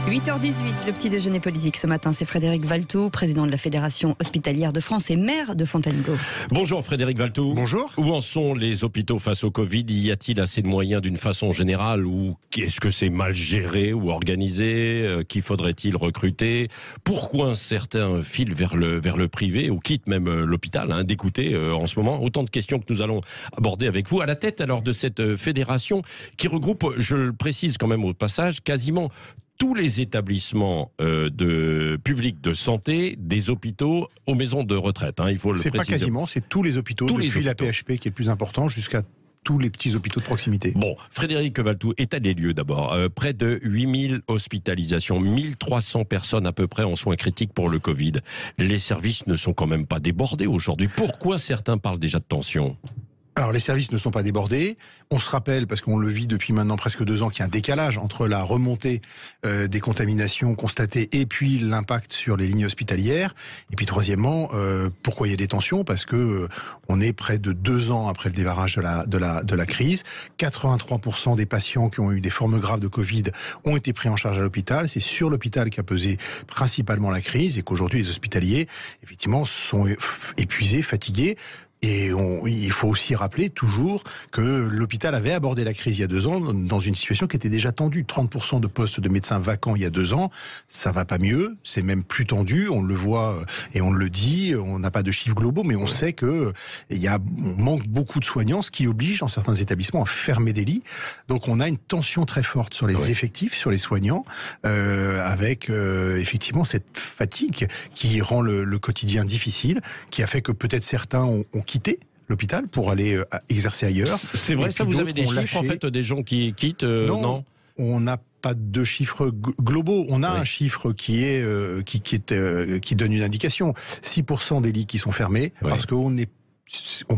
8h18, le petit déjeuner politique ce matin, c'est Frédéric Valtou, président de la Fédération hospitalière de France et maire de Fontainebleau. Bonjour Frédéric Valtou. Bonjour. Où en sont les hôpitaux face au Covid? Y a-t-il assez de moyens d'une façon générale, ou est-ce que c'est mal géré ou organisé? Qui faudrait-il recruter? Pourquoi certains filent vers le privé ou quittent même l'hôpital? D'écouter en ce moment autant de questions que nous allons aborder avec vous. À la tête alors de cette fédération qui regroupe, je le précise quand même au passage, quasiment tous les établissements publics de santé, des hôpitaux aux maisons de retraite. Il faut le préciser. C'est pas quasiment, c'est tous les hôpitaux, depuis la PHP qui est le plus important jusqu'à tous les petits hôpitaux de proximité. Bon, Frédéric Valtou, état des lieux d'abord. Près de 8000 hospitalisations, 1300 personnes à peu près en soins critiques pour le Covid. Les services ne sont quand même pas débordés aujourd'hui. Pourquoi certains parlent déjà de tension ? Alors les services ne sont pas débordés. On se rappelle, parce qu'on le vit depuis maintenant presque 2 ans, qu'il y a un décalage entre la remontée des contaminations constatées et puis l'impact sur les lignes hospitalières. Et puis troisièmement, pourquoi il y a des tensions? Parce que on est près de 2 ans après le démarrage de la crise. 83% des patients qui ont eu des formes graves de Covid ont été pris en charge à l'hôpital. C'est sur l'hôpital qu'a pesé principalement la crise et qu'aujourd'hui les hospitaliers, effectivement, sont épuisés, fatigués. Et il faut aussi rappeler toujours que l'hôpital avait abordé la crise il y a 2 ans dans une situation qui était déjà tendue. 30% de postes de médecins vacants il y a 2 ans, ça va pas mieux, c'est même plus tendu, on le voit et on le dit, on n'a pas de chiffres globaux, mais on sait que on manque beaucoup de soignants, ce qui oblige dans certains établissements à fermer des lits. Donc on a une tension très forte sur les effectifs, sur les soignants, avec effectivement cette fatigue qui rend le quotidien difficile, qui a fait que peut-être certains ont quitté l'hôpital pour aller exercer ailleurs. C'est vrai, ça, vous avez des chiffres en fait des gens qui quittent? Non, on n'a pas de chiffres globaux. On a un chiffre qui donne une indication. 6% des lits qui sont fermés parce qu'on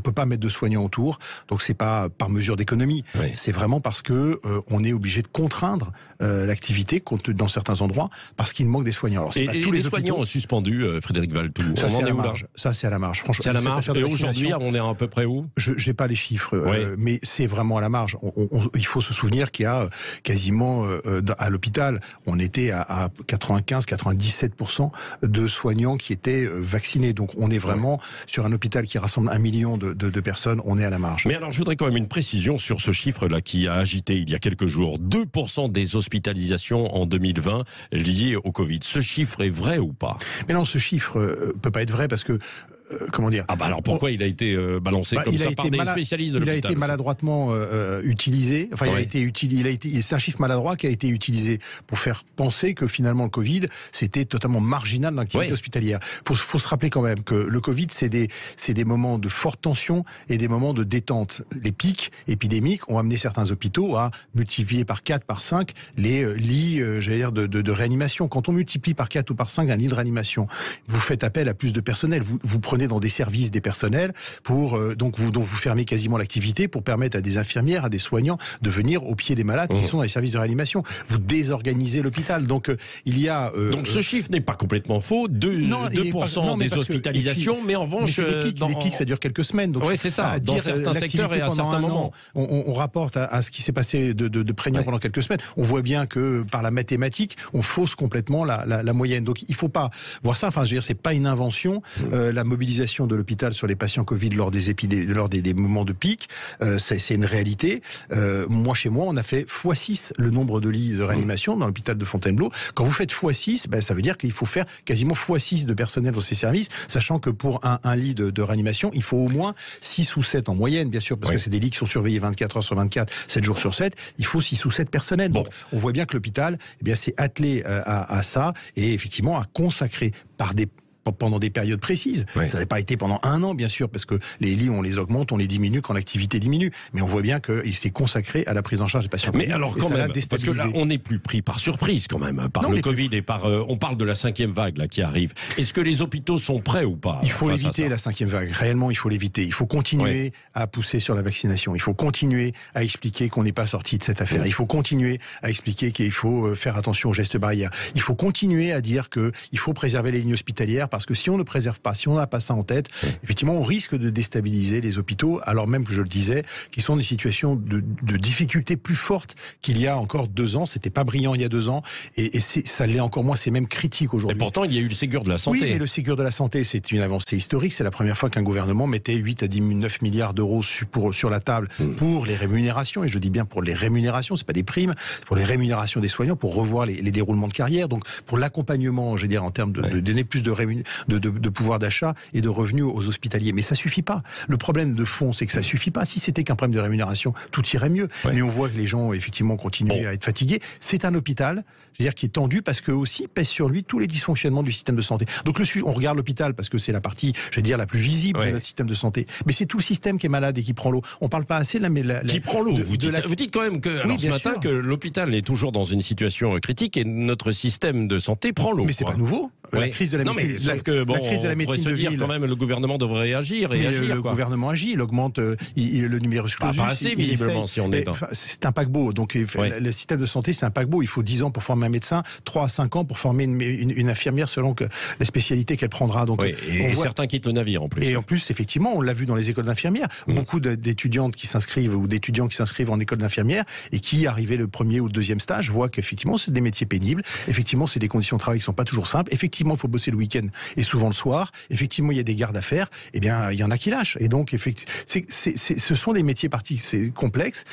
peut pas mettre de soignants autour, donc c'est pas par mesure d'économie, c'est vraiment parce que on est obligé de contraindre l'activité dans certains endroits parce qu'il manque des soignants. Alors, et tous les soignants ont suspendu, Frédéric Valtou. Ça c'est à la marge. Ça c'est à la marge. Franchement, c'est à la marge. Et aujourd'hui, on est à peu près où? Je n'ai pas les chiffres, mais c'est vraiment à la marge. Il faut se souvenir qu'il y a quasiment à l'hôpital, on était à 95-97% de soignants qui étaient vaccinés. Donc on est vraiment sur un hôpital qui rassemble 1 million de personnes, on est à la marge. Mais alors, je voudrais quand même une précision sur ce chiffre-là qui a agité il y a quelques jours. 2% des hospitalisations en 2020 liées au Covid. Ce chiffre est vrai ou pas? Mais non, ce chiffre peut pas être vrai parce que comment dire? Alors pourquoi il a été balancé comme ça par des spécialistes de l'hôpital? Il a été maladroitement utilisé. Enfin, c'est un chiffre maladroit qui a été utilisé pour faire penser que finalement le Covid c'était totalement marginal dans l'activité hospitalière. Faut se rappeler quand même que le Covid c'est des moments de forte tension et des moments de détente. Les pics épidémiques ont amené certains hôpitaux à multiplier par 4, par 5 les lits, de réanimation. Quand on multiplie par 4 ou par 5 un lit de réanimation, vous faites appel à plus de personnel. Vous prenez dans des services des personnels pour donc vous fermez quasiment l'activité pour permettre à des infirmières, à des soignants de venir au pied des malades qui sont dans les services de réanimation. Vous désorganisez l'hôpital. Donc il y a donc ce chiffre n'est pas complètement faux. 2% des hospitalisations, mais en revanche les pics ça dure quelques semaines. Donc c'est ça. Dans certains secteurs et à certains moments, on rapporte à ce qui s'est passé de prégnant pendant quelques semaines. On voit bien que par la mathématique, on fausse complètement la moyenne. Donc il faut pas voir ça. Enfin, je veux dire, c'est pas une invention. La mobilisation de l'hôpital sur les patients Covid lors des moments de pic, c'est une réalité. Moi, chez moi, on a fait x6 le nombre de lits de réanimation dans l'hôpital de Fontainebleau. Quand vous faites x6, ça veut dire qu'il faut faire quasiment x6 de personnel dans ces services, sachant que pour un lit de réanimation, il faut au moins 6 ou 7 en moyenne, bien sûr, parce que c'est des lits qui sont surveillés 24 heures sur 24, 7 jours sur 7, il faut 6 ou 7 personnels. Donc, on voit bien que l'hôpital, s'est attelé à ça et effectivement a consacré pendant des périodes précises. Ça n'avait pas été pendant 1 an, bien sûr, parce que les lits, on les augmente, on les diminue quand l'activité diminue. Mais on voit bien qu'il s'est consacré à la prise en charge des patients. Mais alors quand même, parce que là, on n'est plus pris par surprise quand même, par le Covid et par... on parle de la 5e vague là, qui arrive. Est-ce que les hôpitaux sont prêts ou pas? Il faut l'éviter, la 5e vague. Réellement, il faut l'éviter. Il faut continuer à pousser sur la vaccination. Il faut continuer à expliquer qu'on n'est pas sorti de cette affaire. Il faut continuer à expliquer qu'il faut faire attention aux gestes barrières. Il faut continuer à dire qu'il faut préserver les lignes hospitalières parce que si on ne préserve pas, si on n'a pas ça en tête, effectivement, on risque de déstabiliser les hôpitaux, alors même que je le disais, qui sont dans des situations de difficultés plus fortes qu'il y a encore 2 ans. C'était pas brillant il y a 2 ans, et ça l'est encore moins, c'est même critique aujourd'hui. Et pourtant, il y a eu le Ségur de la santé. Oui, mais le Ségur de la santé, c'est une avancée historique. C'est la première fois qu'un gouvernement mettait 8 à 9 milliards d'euros sur la table pour les rémunérations, et je dis bien pour les rémunérations, c'est pas des primes, pour les rémunérations des soignants, pour revoir les déroulements de carrière, donc pour l'accompagnement, je veux dire, en termes de donner plus de pouvoir d'achat et de revenus aux hospitaliers. Mais ça suffit pas. Le problème de fond, c'est que ça suffit pas. Si c'était qu'un problème de rémunération, tout irait mieux. Mais on voit que les gens, effectivement, continuent à être fatigués. C'est un hôpital, je veux dire, qui est tendu parce que aussi pèsent sur lui tous les dysfonctionnements du système de santé. Donc on regarde l'hôpital parce que c'est la partie, je veux dire, la plus visible de notre système de santé. Mais c'est tout le système qui est malade et qui prend l'eau. On parle pas assez qui prend l'eau. Vous dites quand même que ce matin que l'hôpital est toujours dans une situation critique et notre système de santé prend l'eau. Mais c'est pas nouveau. La crise de la médecine. Sauf que la crise de la médecine de ville. Quand même, le gouvernement devrait réagir et agir. Le gouvernement agit, il augmente le numerus clausus. Pas assez visiblement si on est dans. C'est un paquebot. Donc le système de santé, c'est un paquebot. Il faut 10 ans pour former un médecin, 3 à 5 ans pour former une infirmière selon la spécialité qu'elle prendra. Donc et certains quittent le navire en plus. Et en plus, effectivement, on l'a vu dans les écoles d'infirmières. Beaucoup d'étudiantes qui s'inscrivent ou d'étudiants qui s'inscrivent en école d'infirmière et qui, arrivés le premier ou le deuxième stage, voient qu'effectivement, c'est des métiers pénibles. Effectivement, c'est des conditions de travail qui sont pas toujours simples. Effectivement, il faut bosser le week-end et souvent le soir. Effectivement, il y a des gardes à faire. Eh bien, il y en a qui lâchent. Et donc, ce sont des métiers complexes.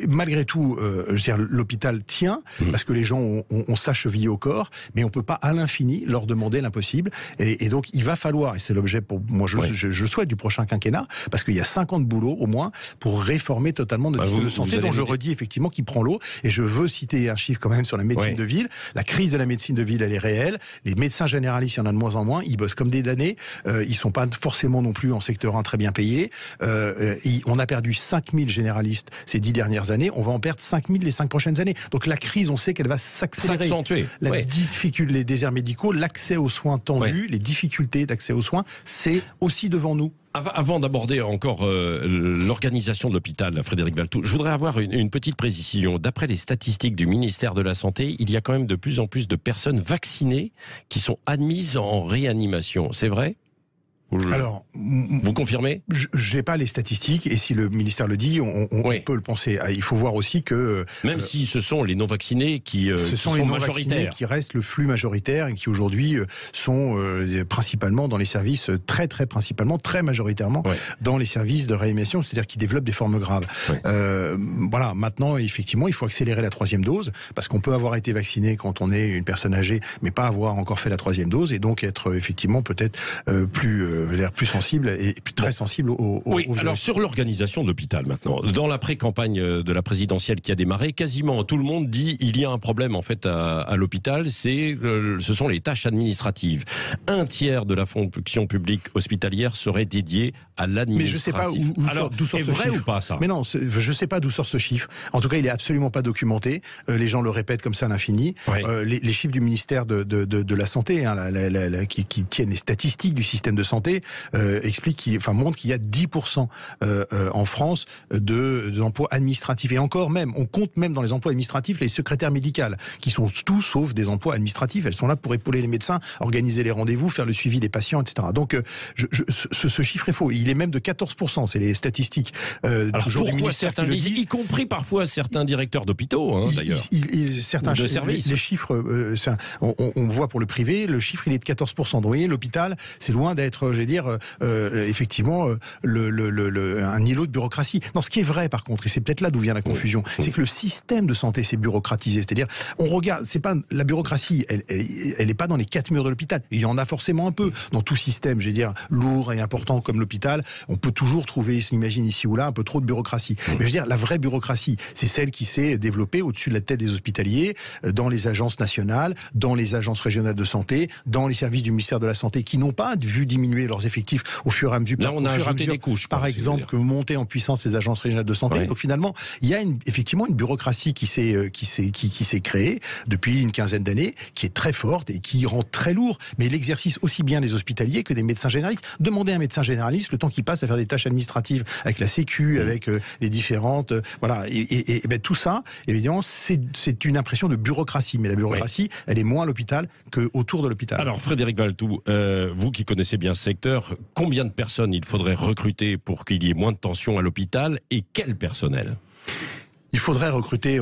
Malgré tout, je veux dire, l'hôpital tient parce que les gens ont sa cheville au corps, mais on peut pas à l'infini leur demander l'impossible. Et donc, il va falloir, et c'est l'objet pour moi, je souhaite du prochain quinquennat, parce qu'il y a 5 ans de boulot au moins pour réformer totalement notre système de santé, dont je redis effectivement qui prend l'eau. Et je veux citer un chiffre quand même sur la médecine de ville. La crise de la médecine de ville, elle est réelle. Les médecins généralistes, il y en a de moins en moins. Ils bossent comme des damnés. Ils sont pas forcément non plus en secteur 1 très bien payés. On a perdu 5000 généralistes ces 10 dernières années. On va en perdre 5000 les 5 prochaines années. Donc la crise, on sait qu'elle va s'accélérer. S'accentuer. Les déserts médicaux, l'accès aux soins tendus, les difficultés d'accès aux soins, c'est aussi devant nous. Avant d'aborder encore l'organisation de l'hôpital, Frédéric Valletoux, je voudrais avoir une petite précision. D'après les statistiques du ministère de la Santé, il y a quand même de plus en plus de personnes vaccinées qui sont admises en réanimation. C'est vrai ? Alors, vous confirmez ? J'ai pas les statistiques, et si le ministère le dit, on peut le penser. Il faut voir aussi que même si ce sont les non-vaccinés qui sont les majoritaires, qui restent le flux majoritaire et qui aujourd'hui sont principalement dans les services très majoritairement dans les services de réanimation, c'est-à-dire qui développent des formes graves. Voilà. Maintenant, effectivement, il faut accélérer la 3e dose parce qu'on peut avoir été vacciné quand on est une personne âgée, mais pas avoir encore fait la 3e dose, et donc être effectivement peut-être plus sensible et très sensible au virus. Alors sur l'organisation de l'hôpital maintenant, dans la pré-campagne de la présidentielle qui a démarré, quasiment tout le monde dit il y a un problème en fait à l'hôpital, ce sont les tâches administratives. 1/3 de la fonction publique hospitalière serait dédiée à l'administratif. Mais je sais pas d'où sort ce vrai chiffre. Ou pas ça ? Mais non, je sais pas d'où sort ce chiffre. En tout cas, il est absolument pas documenté. Les gens le répètent comme ça à l'infini. Les chiffres du ministère de la Santé, qui tiennent les statistiques du système de santé, montre qu'il y a 10% en France d'emplois administratifs. Et encore même, on compte même dans les emplois administratifs les secrétaires médicales, qui sont tout sauf des emplois administratifs. Elles sont là pour épauler les médecins, organiser les rendez-vous, faire le suivi des patients, etc. Donc ce chiffre est faux. Il est même de 14%. C'est les statistiques toujours du ministère qui le disent, y compris parfois certains directeurs d'hôpitaux, d'ailleurs. Certains de services. Les chiffres, on voit pour le privé, le chiffre il est de 14%. Donc vous voyez, l'hôpital, c'est loin d'être, je vais dire, effectivement, un îlot de bureaucratie. Non, ce qui est vrai, par contre, et c'est peut-être là d'où vient la confusion, c'est que le système de santé s'est bureaucratisé. C'est-à-dire, on regarde, c'est pas la bureaucratie, elle est pas dans les 4 murs de l'hôpital. Il y en a forcément un peu dans tout système, je vais dire, lourd et important comme l'hôpital. On peut toujours trouver, s'imagine ici ou là, un peu trop de bureaucratie. Mais je veux dire, la vraie bureaucratie, c'est celle qui s'est développée au-dessus de la tête des hospitaliers, dans les agences nationales, dans les agences régionales de santé, dans les services du ministère de la Santé, qui n'ont pas vu diminuer doubler leurs effectifs au fur et à mesure. Là, on a ajouté des couches. Par exemple, que monter en puissance les agences régionales de santé. Donc finalement, il y a effectivement une bureaucratie qui s'est créée depuis une quinzaine d'années, qui est très forte et qui rend très lourd. Mais l'exercice aussi bien des hospitaliers que des médecins généralistes. Demandez à un médecin généraliste le temps qu'il passe à faire des tâches administratives avec la Sécu, avec les différentes... voilà. Et ben, tout ça, évidemment, c'est une impression de bureaucratie. Mais la bureaucratie, elle est moins à l'hôpital qu'autour de l'hôpital. Alors, Frédéric Valletoux, vous qui connaissez bien ce secteur, combien de personnes il faudrait recruter pour qu'il y ait moins de tension à l'hôpital et quel personnel ? Il faudrait recruter,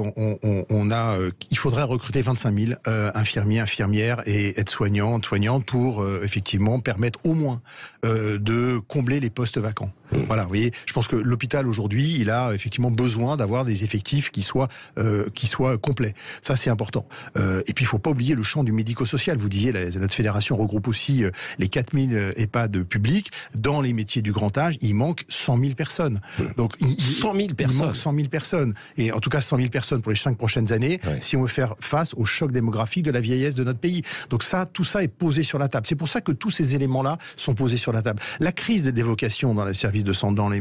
il faudrait recruter 25 000 infirmiers, infirmières et aides-soignants, soignantes pour effectivement permettre au moins de combler les postes vacants. Voilà, vous voyez, je pense que l'hôpital aujourd'hui, il a effectivement besoin d'avoir des effectifs qui soient complets. Ça, c'est important. Et puis, il ne faut pas oublier le champ du médico-social. Vous disiez, notre fédération regroupe aussi les 4000 EHPAD publics. Dans les métiers du grand âge, il manque 100 000 personnes. Donc, 100 000 personnes. Il manque 100 000 personnes. Et en tout cas, 100 000 personnes pour les 5 prochaines années, si on veut faire face au choc démographique de la vieillesse de notre pays. Donc ça, tout ça est posé sur la table. C'est pour ça que tous ces éléments-là sont posés sur la table. La crise des vocations dans les services de santé, dans les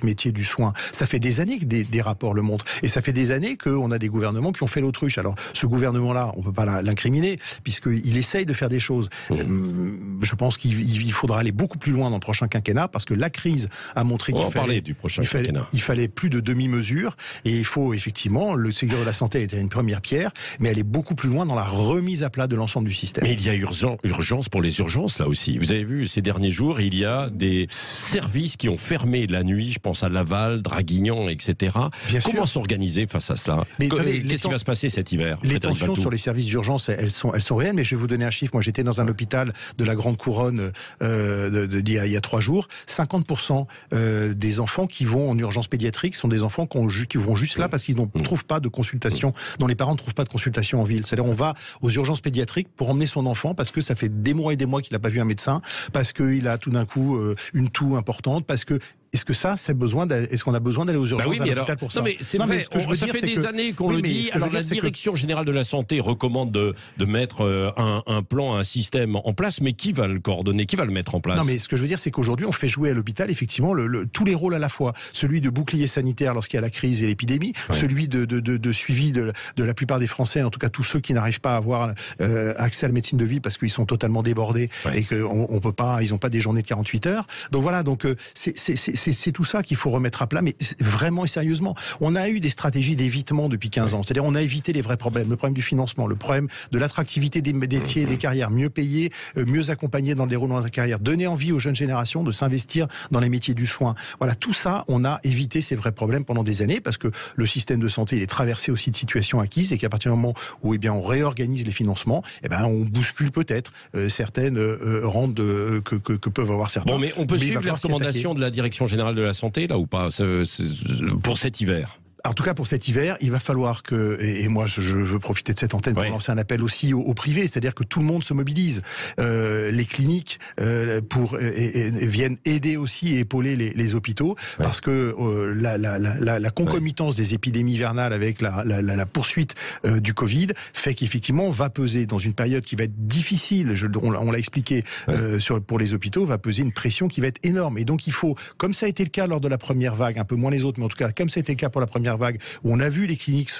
métiers du soin, ça fait des années que des rapports le montrent. Et ça fait des années qu'on a des gouvernements qui ont fait l'autruche. Alors, ce gouvernement-là, on ne peut pas l'incriminer, puisqu'il essaye de faire des choses. Je pense qu'il faudra aller beaucoup plus loin dans le prochain quinquennat, parce que la crise a montré qu'il fallait plus de demi-mesures. Et il faut effectivement, le Ségur de la santé était une première pierre, mais elle est beaucoup plus loin dans la remise à plat de l'ensemble du système. Mais il y a urgence pour les urgences, là aussi. Vous avez vu, ces derniers jours, il y a des services qui ont fermé la nuit, je pense à Laval, Draguignan, etc. Comment s'organiser face à cela ? Qu'est-ce qui va se passer cet hiver ? Les tensions sur les services d'urgence, elles sont réelles, mais je vais vous donner un chiffre. Moi, j'étais dans un hôpital de la Grande Couronne il y a 3 jours. 50% des enfants qui vont en urgence pédiatrique sont des enfants qui vont juste là parce qu'ils ne trouvent pas de consultation, dont les parents ne trouvent pas de consultation en ville. C'est-à-dire, on va aux urgences pédiatriques pour emmener son enfant parce que ça fait des mois et des mois qu'il n'a pas vu un médecin, parce qu'il a tout d'un coup une toux importante, parce que est-ce qu'on a besoin d'aller aux urgences à l'hôpital pour ça ? Non, mais c'est vrai, ça fait des années qu'on le dit. Alors la Direction générale de la santé recommande de mettre un plan, un système en place, mais qui va le coordonner ? Qui va le mettre en place ? Non, mais ce que je veux dire, c'est qu'aujourd'hui, on fait jouer à l'hôpital, effectivement, tous les rôles à la fois. Celui de bouclier sanitaire lorsqu'il y a la crise et l'épidémie, celui de suivi de la plupart des Français, en tout cas tous ceux qui n'arrivent pas à avoir accès à la médecine de ville parce qu'ils sont totalement débordés et qu'on peut pas, ils n'ont pas des journées de 48 heures. Donc voilà, c'est tout ça qu'il faut remettre à plat, mais vraiment et sérieusement. On a eu des stratégies d'évitement depuis 15 ans. C'est-à-dire, on a évité les vrais problèmes. Le problème du financement, le problème de l'attractivité des métiers et des carrières. Mieux payés, mieux accompagnés dans le déroulement de la carrière. Donner envie aux jeunes générations de s'investir dans les métiers du soin. Voilà, tout ça, on a évité ces vrais problèmes pendant des années parce que le système de santé, il est traversé aussi de situations acquises et qu'à partir du moment où, on réorganise les financements, on bouscule peut-être certaines rentes que peuvent avoir certains. Bon, mais on peut suivre les recommandations de la Direction générale de la santé, là, ou pas, pour cet hiver ? En tout cas, pour cet hiver, il va falloir que, et moi je veux profiter de cette antenne pour lancer un appel aussi au privé, c'est-à-dire que tout le monde se mobilise. Les cliniques viennent aider aussi et épauler les hôpitaux, parce que la concomitance des épidémies hivernales avec la poursuite du Covid fait qu'effectivement, on va peser dans une période qui va être difficile, on l'a expliqué pour les hôpitaux, va peser une pression qui va être énorme. Et donc il faut, comme ça a été le cas lors de la première vague, un peu moins les autres, mais en tout cas comme ça a été le cas pour la première vague, où on a vu les cliniques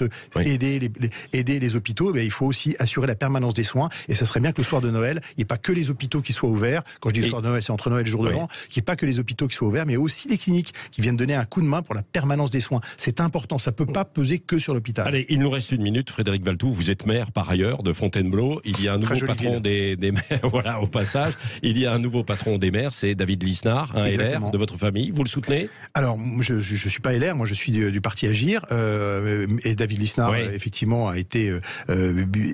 aider les hôpitaux, il faut aussi assurer la permanence des soins. Et ça serait bien que le soir de Noël, il n'y ait pas que les hôpitaux qui soient ouverts. Quand je dis le soir de Noël, c'est entre Noël et le jour de l'an, qu'il n'y ait pas que les hôpitaux qui soient ouverts, mais aussi les cliniques qui viennent donner un coup de main pour la permanence des soins. C'est important, ça ne peut pas peser que sur l'hôpital. Allez, il nous reste 1 minute, Frédéric Valletoux. Vous êtes maire par ailleurs de Fontainebleau. Il y a un nouveau patron des maires, voilà, au passage. Il y a un nouveau patron des maires, c'est David Lisnard, un LR de votre famille. Vous le soutenez ? Alors, je ne suis pas LR, moi je suis du parti Agir. Et David Lisnard, effectivement, a été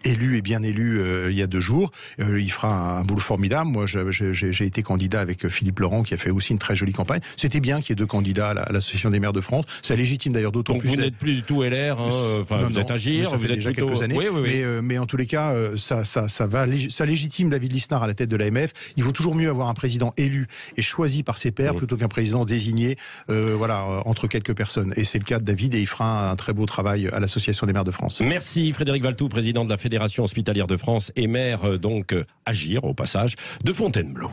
élu et bien élu il y a 2 jours. Il fera un boulot formidable. Moi, j'ai été candidat avec Philippe Laurent, qui a fait aussi une très jolie campagne. C'était bien qu'il y ait 2 candidats à l'Association des maires de France. C'est légitime d'ailleurs, d'autant plus. Donc vous n'êtes plus du tout LR, vous êtes Agir, vous êtes déjà plutôt... quelques années. Mais en tous les cas, ça légitime David Lisnard à la tête de l'AMF. Il vaut toujours mieux avoir un président élu et choisi par ses pairs plutôt qu'un président désigné entre quelques personnes. Et c'est le cas de David, et il fera un très beau travail à l'Association des maires de France. Merci Frédéric Valletoux, président de la Fédération hospitalière de France et maire Agir au passage de Fontainebleau.